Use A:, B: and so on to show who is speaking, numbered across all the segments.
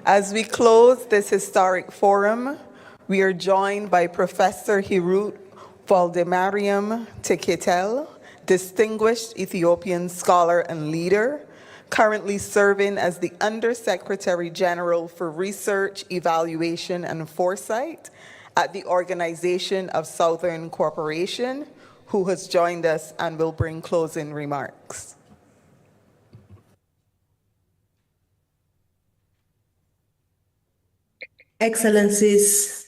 A: As we close this historic forum, we are joined by Professor Hirut Woldemariam Teketel, distinguished Ethiopian scholar and leader, currently serving as the Under-Secretary-General for Research, Evaluation, and Foresight at the Organization of Southern Cooperation, who has joined us and will bring closing remarks.
B: Excellencies,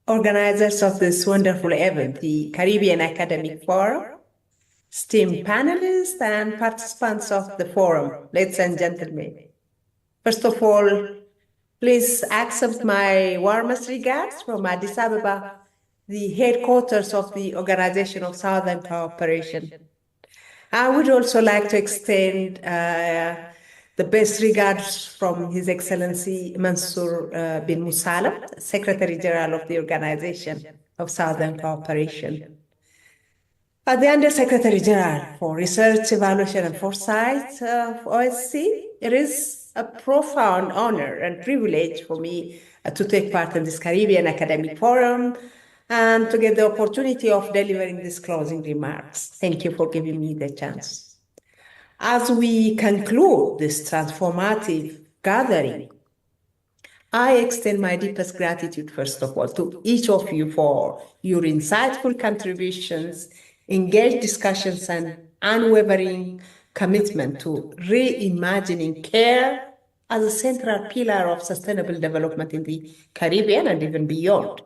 B: organizers of this wonderful event, the Caribbean Academic Forum, esteemed panelists and participants of the forum, ladies and gentlemen. First of all, please accept my warmest regards from Addis Ababa, the headquarters of the Organization of Southern Cooperation. I would also like to extend the best regards from His Excellency Mansour bin Musalem, Secretary-General of the Organization of Southern Cooperation. As the Under-Secretary-General for Research, Evaluation, and Foresight of OSC, it is a profound honor and privilege for me to take part in this Caribbean Academic Forum and to get the opportunity of delivering these closing remarks. Thank you for giving me the chance. As we conclude this transformative gathering, I extend my deepest gratitude, first of all, to each of you for your insightful contributions, engaged discussions, and unwavering commitment to reimagining care as a central pillar of sustainable development in the Caribbean and even beyond.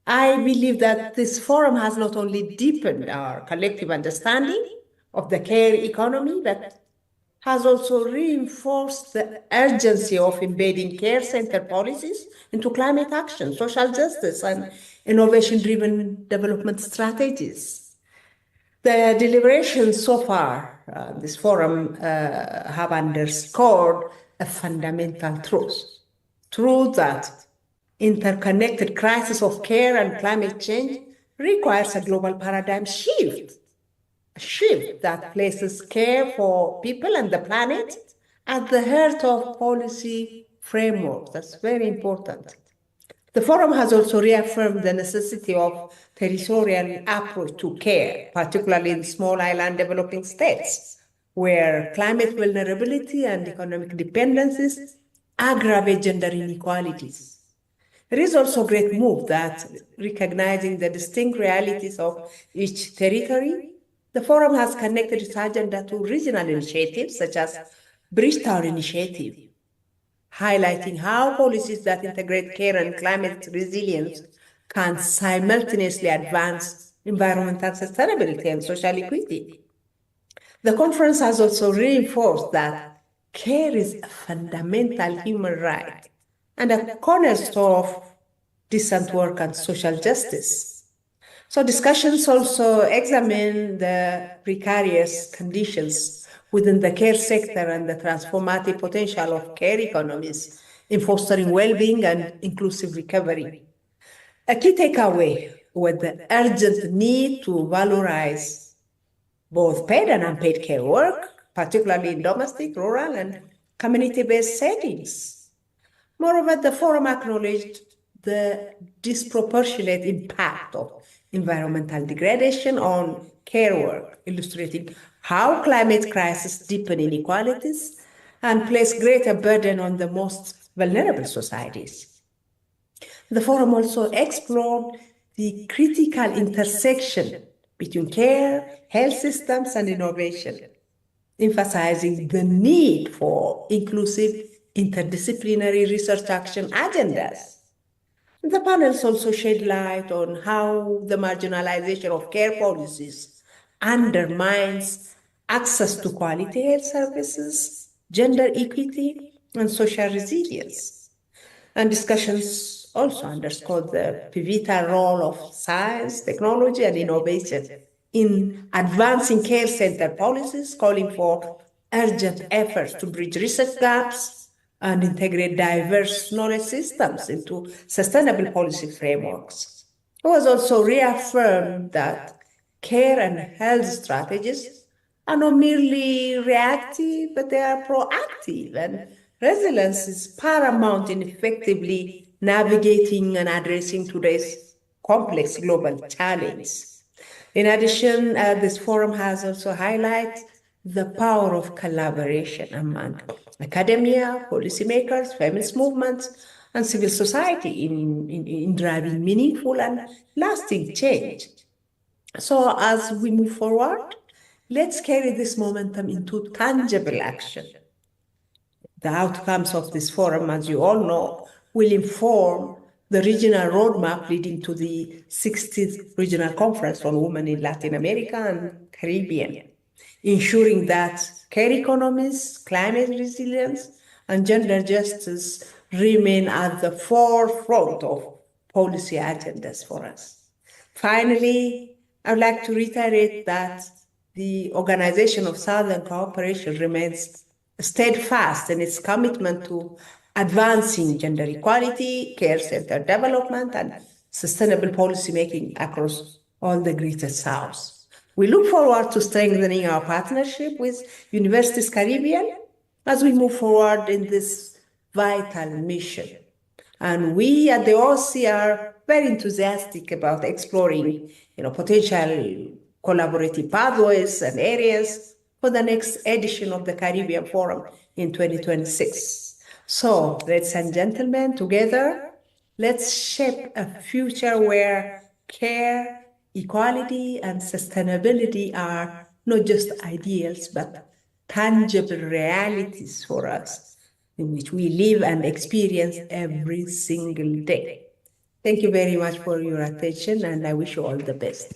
B: I believe that this forum has not only deepened our collective understanding of the care economy, but has also reinforced the urgency of embedding care-centered policies into climate action, social justice, and innovation-driven development strategies. The deliberations so far, this forum, have underscored a fundamental truth that interconnected crisis of care and climate change requires a global paradigm shift. A shift that places care for people and the planet at the heart of policy framework. That's very important. The forum has also reaffirmed the necessity of territorial approach to care, particularly in small island developing states, where climate vulnerability and economic dependencies aggravate gender inequalities. It is also a great move that, recognizing the distinct realities of each territory, the forum has connected its agenda to regional initiatives such as Bridgetown Initiative, highlighting how policies that integrate care and climate resilience can simultaneously advance environmental sustainability and social equity. The conference has also reinforced that care is a fundamental human right and a cornerstone of decent work and social justice. So discussions also examine the precarious conditions within the care sector and the transformative potential of care economies in fostering well-being and inclusive recovery. A key takeaway was the urgent need to valorize both paid and unpaid care work, particularly in domestic, rural, and community-based settings. Moreover, the forum acknowledged the disproportionate impact of environmental degradation on care work, illustrating how climate crisis deepen inequalities and place greater burden on the most vulnerable societies. The forum also explored the critical intersection between care, health systems, and innovation, emphasizing the need for inclusive interdisciplinary research action agendas. The panels also shed light on how the marginalization of care policies undermines access to quality health services, gender equity, and social resilience. And discussions also underscored the pivotal role of science, technology, and innovation in advancing care-centered policies, calling for urgent efforts to bridge research gaps and integrate diverse knowledge systems into sustainable policy frameworks. It was also reaffirmed that care and health strategies are not merely reactive, but they are proactive and resilience is paramount in effectively navigating and addressing today's complex global challenge. In addition, this forum has also highlighted the power of collaboration among academia, policymakers, feminist movements, and civil society in driving meaningful and lasting change. So as we move forward, let's carry this momentum into tangible action. The outcomes of this forum, as you all know, will inform the regional roadmap leading to the 60th Regional Conference on Women in Latin America and Caribbean, ensuring that care economies, climate resilience, and gender justice remain at the forefront of policy agendas for us. Finally, I would like to reiterate that the Organization of Southern Cooperation remains steadfast in its commitment to advancing gender equality, care-centered development, and sustainable policymaking across all the Greater South. We look forward to strengthening our partnership with Universities Caribbean as we move forward in this vital mission. And we at the OSC are very enthusiastic about exploring, potential collaborative pathways and areas for the next edition of the Caribbean Forum in 2026. So, ladies and gentlemen, together, let's shape a future where care, equality, and sustainability are not just ideals, but tangible realities for us, in which we live and experience every single day. Thank you very much for your attention, and I wish you all the best.